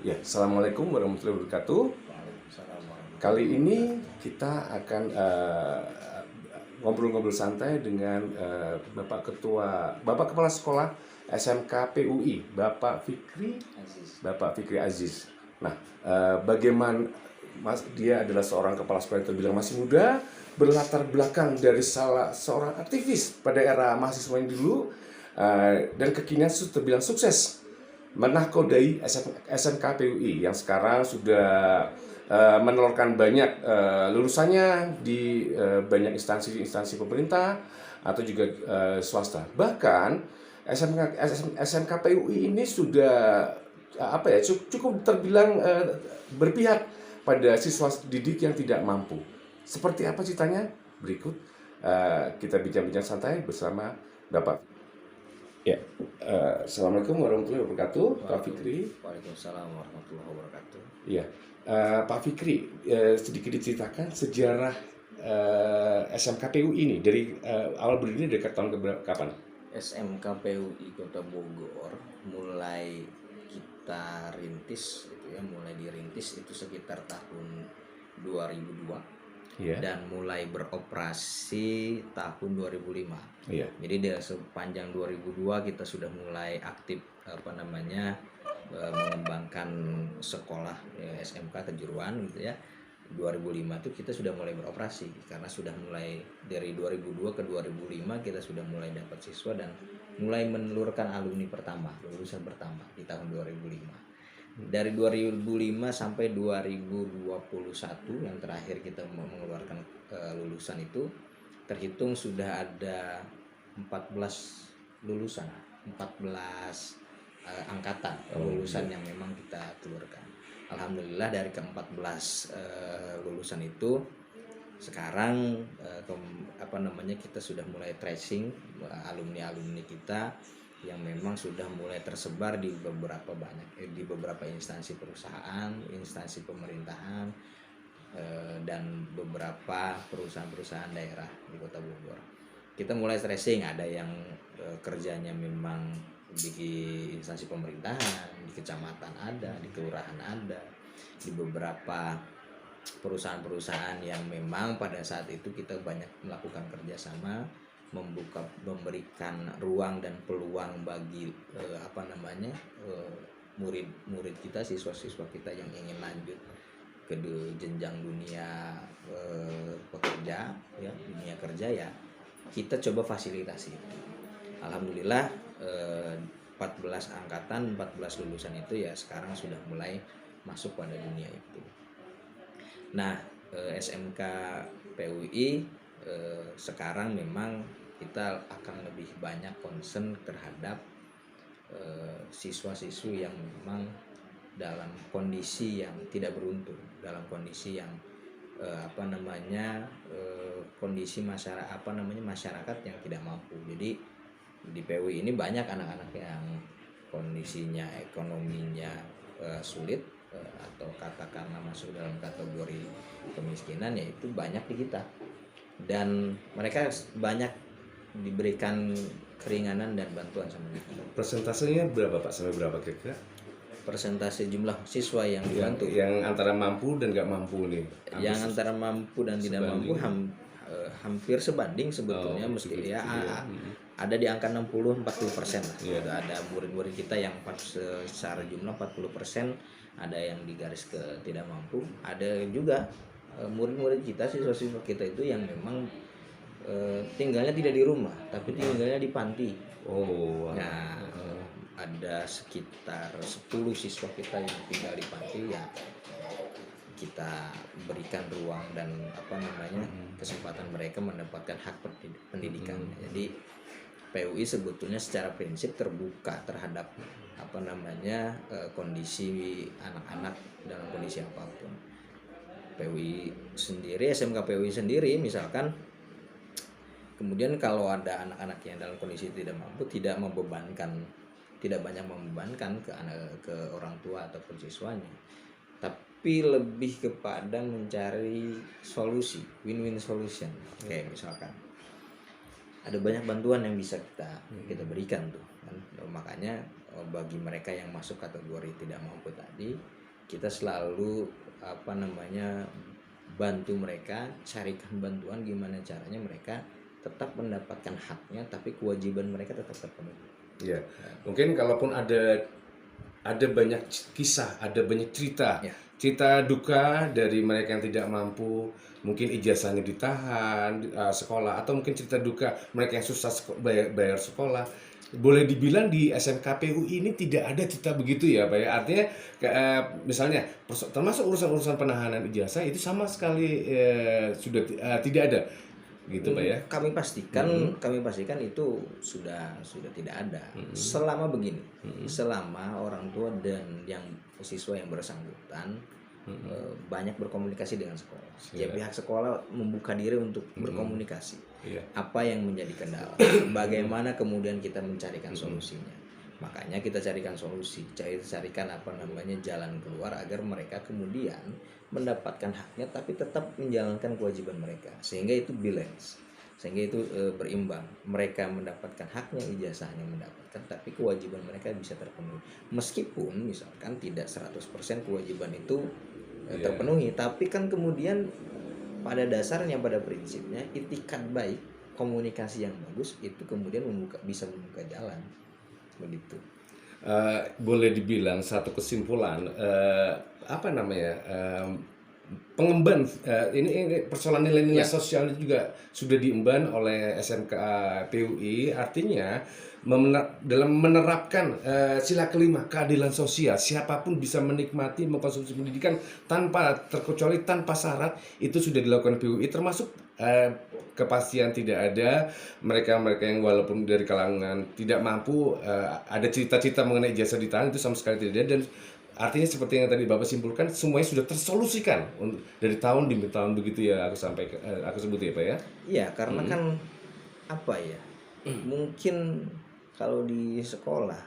Ya, Assalamualaikum warahmatullahi wabarakatuh. Waalaikumsalam Kali warahmatullahi ini wabarakatuh. kita akan ngobrol-ngobrol santai dengan Bapak Kepala Sekolah SMK PUI, Aziz. Bapak Fikri Aziz. Nah, bagaimana dia adalah seorang kepala sekolah yang terbilang masih muda, berlatar belakang dari salah seorang aktivis pada era mahasiswa yang dulu, dan kekinian terbilang sukses menahkodai SMK PUI yang sekarang sudah menelurkan banyak lulusannya di banyak instansi pemerintah atau juga swasta. Bahkan SMK PUI ini sudah cukup terbilang berpihak pada siswa didik yang tidak mampu. Seperti apa ceritanya? Berikut kita bincang-bincang santai bersama Bapak. Ya, Assalamualaikum warahmatullahi wabarakatuh, Pak Fikri. Waalaikumsalam warahmatullahi wabarakatuh. Iya, Pak Fikri, sedikit diceritakan sejarah SMK PUI ini dari awal berdiri dari tahun kapan? SMK PUI Kota Bogor mulai kita rintis itu ya, mulai dirintis itu sekitar tahun 2002. Iya. Dan mulai beroperasi tahun 2005. Iya. Jadi dari sepanjang 2002 kita sudah mulai aktif mengembangkan sekolah SMK kejuruan gitu ya. 2005 itu kita sudah mulai beroperasi karena sudah mulai dari 2002 ke 2005 kita sudah mulai dapat siswa dan mulai menelurkan alumni pertama, lulusan pertama di tahun 2005. Dari 2005 sampai 2021 yang terakhir kita mengeluarkan lulusan itu terhitung sudah ada 14 lulusan, 14 angkatan lulusan yang memang kita telurkan. Alhamdulillah dari ke-14 lulusan itu sekarang kita sudah mulai tracing alumni kita yang memang sudah mulai tersebar di beberapa instansi perusahaan, instansi pemerintahan, dan beberapa perusahaan-perusahaan daerah di Kota Bogor. Kita mulai tracing, ada yang kerjanya memang di instansi pemerintahan, di kecamatan ada, di kelurahan ada, di beberapa perusahaan-perusahahan yang memang pada saat itu kita banyak melakukan kerjasama, memberikan ruang dan peluang bagi murid-murid kita, siswa-siswa kita yang ingin lanjut ke jenjang dunia pekerja ya, dunia kerja ya, kita coba fasilitasi. Alhamdulillah 14 angkatan, 14 lulusan itu ya sekarang sudah mulai masuk pada dunia itu. Nah, SMK PUI sekarang memang kita akan lebih banyak concern terhadap siswa-siswi yang memang dalam kondisi yang tidak beruntung, dalam kondisi yang kondisi masyarakat yang tidak mampu. Jadi di PUI ini banyak anak-anak yang kondisinya ekonominya sulit atau katakanlah masuk dalam kategori kemiskinan, yaitu banyak di kita, dan mereka banyak diberikan keringanan dan bantuan sama kita. Persentasenya berapa Pak, sampai berapa kira-kira? Persentase jumlah siswa yang dibantu yang antara mampu dan nggak mampu nih? Yang antara mampu dan tidak mampu hampir sebanding sebetulnya, meski ya ada di angka 60-40% lah. Yeah. Ada murid-murid kita yang secara jumlah 40%, ada yang di garis ke tidak mampu, ada juga murid-murid kita, siswa-siswa kita itu yang memang tinggalnya tidak di rumah tapi tinggalnya di panti. Nah, ada sekitar 10 siswa kita yang tinggal di panti ya, kita berikan ruang dan kesempatan mereka mendapatkan hak pendidikan. Jadi PUI sebetulnya secara prinsip terbuka terhadap kondisi anak-anak dalam kondisi apapun. PUI sendiri, SMK PUI sendiri misalkan, kemudian kalau ada anak-anak yang dalam kondisi tidak mampu, tidak banyak membebankan ke orang tua ataupun siswanya, tapi lebih kepada mencari solusi, win-win solution. Kayak misalkan ada banyak bantuan yang bisa kita berikan tuh kan. Makanya bagi mereka yang masuk kategori tidak mampu tadi, kita selalu bantu mereka, carikan bantuan gimana caranya mereka tetap mendapatkan haknya tapi kewajiban mereka tetap terpenuhi. Ya, mungkin kalaupun ada banyak kisah, ada banyak cerita, Ya. cerita duka dari mereka yang tidak mampu, mungkin ijazahnya ditahan sekolah, atau mungkin cerita duka mereka yang susah bayar sekolah. Boleh dibilang di SMK PUI ini tidak ada cerita begitu ya, Pak ya. Artinya misalnya termasuk urusan-urusan penahanan ijazah itu sama sekali sudah tidak ada, gitu Pak ya. Kami pastikan itu sudah tidak ada. Selama begini, selama orang tua dan yang siswa yang bersangkutan banyak berkomunikasi dengan sekolah. Ya, pihak sekolah membuka diri untuk berkomunikasi. Iya. Apa yang menjadi kendala? Bagaimana kemudian kita mencarikan solusinya? Makanya kita carikan solusi, carikan jalan keluar agar mereka kemudian mendapatkan haknya tapi tetap menjalankan kewajiban mereka, sehingga itu balance, sehingga itu berimbang. Mereka mendapatkan haknya, ijazahnya mendapatkan, tapi kewajiban mereka bisa terpenuhi. Meskipun misalkan tidak 100% kewajiban itu terpenuhi, tapi kan kemudian pada dasarnya, pada prinsipnya, itikat baik, komunikasi yang bagus itu kemudian bisa membuka jalan, begitu. Boleh dibilang satu kesimpulan pengemban ini persoalan nilai-nilai sosial juga sudah diemban oleh SMK PUI. Artinya dalam menerapkan sila kelima keadilan sosial, siapapun bisa menikmati mengkonsumsi pendidikan tanpa terkecuali tanpa syarat, itu sudah dilakukan PUI, termasuk kepastian tidak ada mereka yang walaupun dari kalangan tidak mampu ada cita-cita mengenai ijazah ditahan, itu sama sekali tidak ada. Dan artinya seperti yang tadi Bapak simpulkan, semuanya sudah tersolusikan dari tahun demi tahun, begitu ya aku sebut ya Pak ya. Iya, karena kan mungkin kalau di sekolah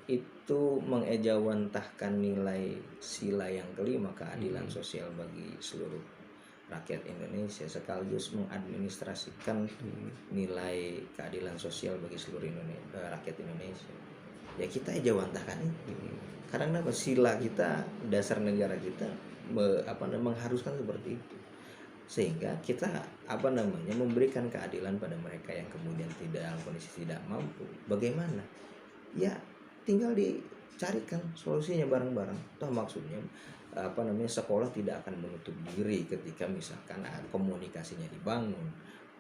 itu mengejawantahkan nilai sila yang kelima, keadilan sosial bagi seluruh rakyat Indonesia, sekaligus mengadministrasikan nilai keadilan sosial bagi seluruh rakyat Indonesia. Ya kita ejawantahkan itu. Karena sila kita, dasar negara kita mengharuskan seperti itu, sehingga kita memberikan keadilan pada mereka yang kemudian dalam kondisi tidak mampu. Bagaimana? Ya tinggal dicarikan solusinya bareng-bareng. Toh maksudnya sekolah tidak akan menutup diri ketika misalkan komunikasinya dibangun,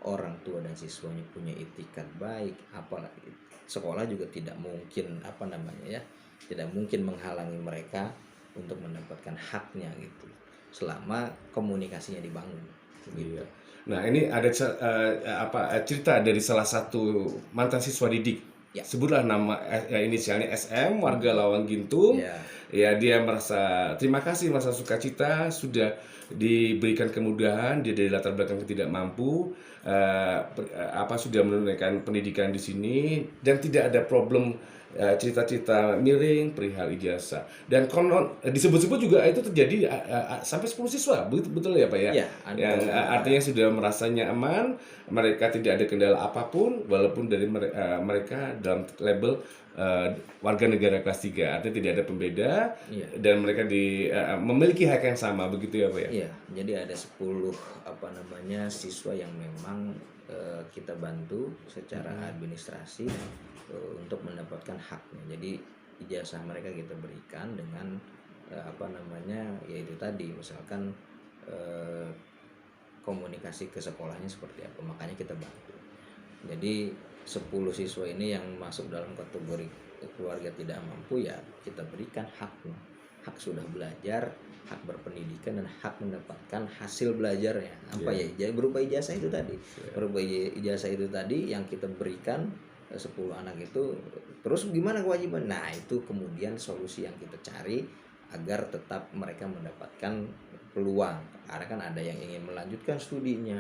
orang tua dan siswanya punya itikat baik. Apalagi sekolah juga tidak mungkin tidak mungkin menghalangi mereka untuk mendapatkan haknya gitu, selama komunikasinya dibangun gitu. Nah, ini ada cerita dari salah satu mantan siswa didik. Ya. Sebutlah nama inisialnya SM, warga Lawang Gintung. Ya, dia merasa terima kasih, merasa sukacita sudah diberikan kemudahan, dia dari latar belakang tidak mampu, sudah menunaikan pendidikan di sini dan tidak ada problem cerita-cerita miring perihal ijazah. Dan konon disebut-sebut juga itu terjadi sampai 10 siswa, betul ya Pak ya? Yang artinya sudah merasa nyaman, mereka tidak ada kendala apapun, walaupun dari mereka dalam label warga negara kelas 3, artinya tidak ada pembeda, dan mereka memiliki hak yang sama, begitu ya Pak ya? Iya, jadi ada 10 siswa yang memang kita bantu secara administrasi untuk mendapatkan haknya. Jadi ijazah mereka kita berikan dengan yaitu tadi misalkan komunikasi ke sekolahnya seperti apa, makanya kita bantu. Jadi 10 siswa ini yang masuk dalam kategori keluarga tidak mampu, ya kita berikan haknya. Hak sudah belajar, hak berpendidikan, dan hak mendapatkan hasil belajarnya. Berupa ijazah itu tadi. Berupa ijazah itu tadi yang kita berikan 10 anak itu. Terus gimana kewajiban? Nah, itu kemudian solusi yang kita cari agar tetap mereka mendapatkan peluang. Karena kan ada yang ingin melanjutkan studinya,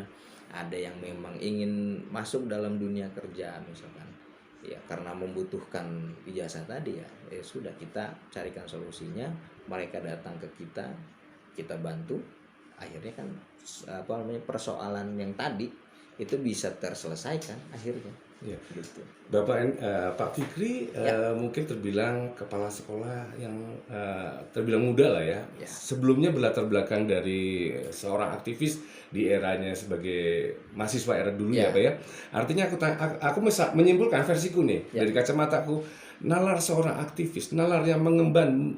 ada yang memang ingin masuk dalam dunia kerja misalkan. Ya karena membutuhkan ijazah tadi ya sudah kita carikan solusinya, mereka datang ke kita bantu, akhirnya kan persoalan yang tadi itu bisa terselesaikan akhirnya Ya. gitu. Pak Fikri Ya. mungkin terbilang kepala sekolah yang terbilang muda lah ya. Ya. Sebelumnya berlatar belakang dari seorang aktivis di eranya sebagai mahasiswa era dulu ya Ya. Pak ya. Artinya aku menyimpulkan versiku nih Ya. dari kacamataku, nalar seorang aktivis, nalar yang mengemban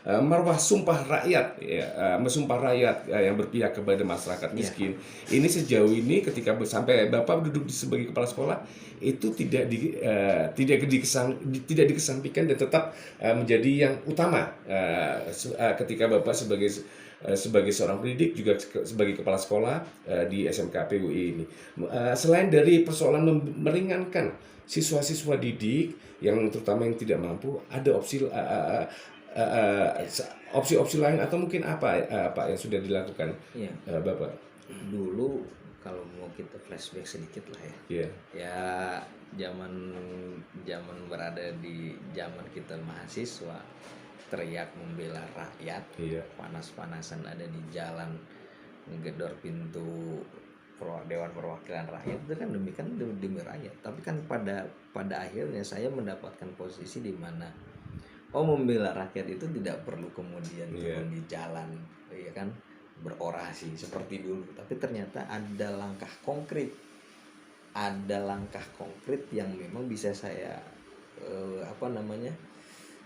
marwah sumpah rakyat, ya, sumpah rakyat yang berpihak kepada masyarakat miskin. Ini sejauh ini ketika sampai Bapak duduk sebagai kepala sekolah itu tidak dikesampingkan dan tetap menjadi yang utama ketika Bapak sebagai seorang pendidik juga sebagai kepala sekolah di SMK PUI ini. Selain dari persoalan meringankan siswa-siswa didik yang terutama yang tidak mampu, ada opsi-opsi lain atau mungkin apa Pak yang sudah dilakukan Iya. Bapak? Dulu kalau mau kita flashback sedikit lah ya. Iya. Ya zaman berada di zaman kita mahasiswa, teriak membela rakyat, Iya. panas-panasan ada di jalan, ngegedor pintu Dewan Perwakilan Rakyat, itu kan demi rakyat. Tapi kan pada akhirnya saya mendapatkan posisi di mana membela rakyat itu tidak perlu kemudian turun di jalan, ya kan, berorasi seperti dulu. Tapi ternyata ada langkah konkret yang memang bisa saya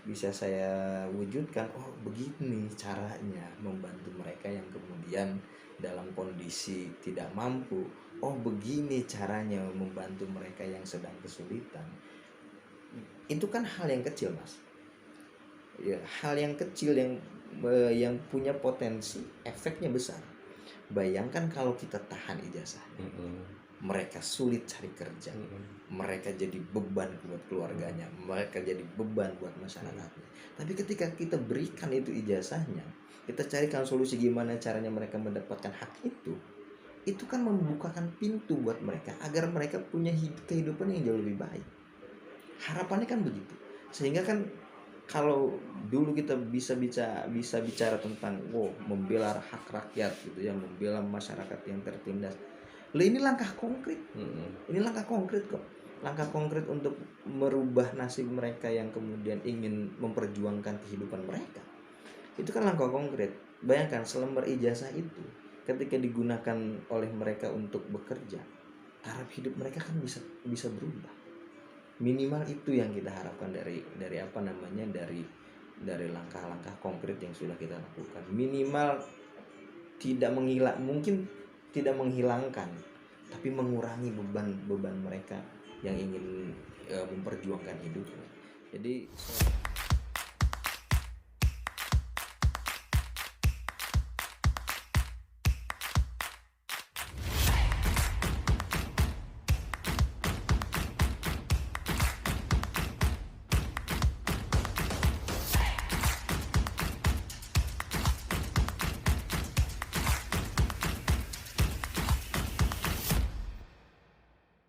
bisa saya wujudkan. Begini caranya membantu mereka yang kemudian dalam kondisi tidak mampu. Begini caranya membantu mereka yang sedang kesulitan. Itu kan hal yang kecil, Mas. Ya, hal yang kecil yang punya potensi efeknya besar. Bayangkan kalau kita tahan ijazahnya, mereka sulit cari kerja, mereka jadi beban buat keluarganya, mereka jadi beban buat masyarakatnya. Tapi ketika kita berikan itu ijazahnya, kita carikan solusi gimana caranya mereka mendapatkan hak itu kan membukakan pintu buat mereka agar mereka punya kehidupan yang jauh lebih baik. Harapannya kan begitu. Sehingga kan kalau dulu kita bisa bicara tentang membela hak rakyat gitu ya, membela masyarakat yang tertindas. Ini langkah konkret. Ini langkah konkret kok. Langkah konkret untuk merubah nasib mereka yang kemudian ingin memperjuangkan kehidupan mereka. Itu kan langkah konkret. Bayangkan selembar ijazah itu ketika digunakan oleh mereka untuk bekerja, taraf hidup mereka kan bisa berubah. Minimal itu yang kita harapkan dari langkah-langkah konkret yang sudah kita lakukan. Minimal mungkin tidak menghilangkan, tapi mengurangi beban mereka yang ingin memperjuangkan hidupnya. Jadi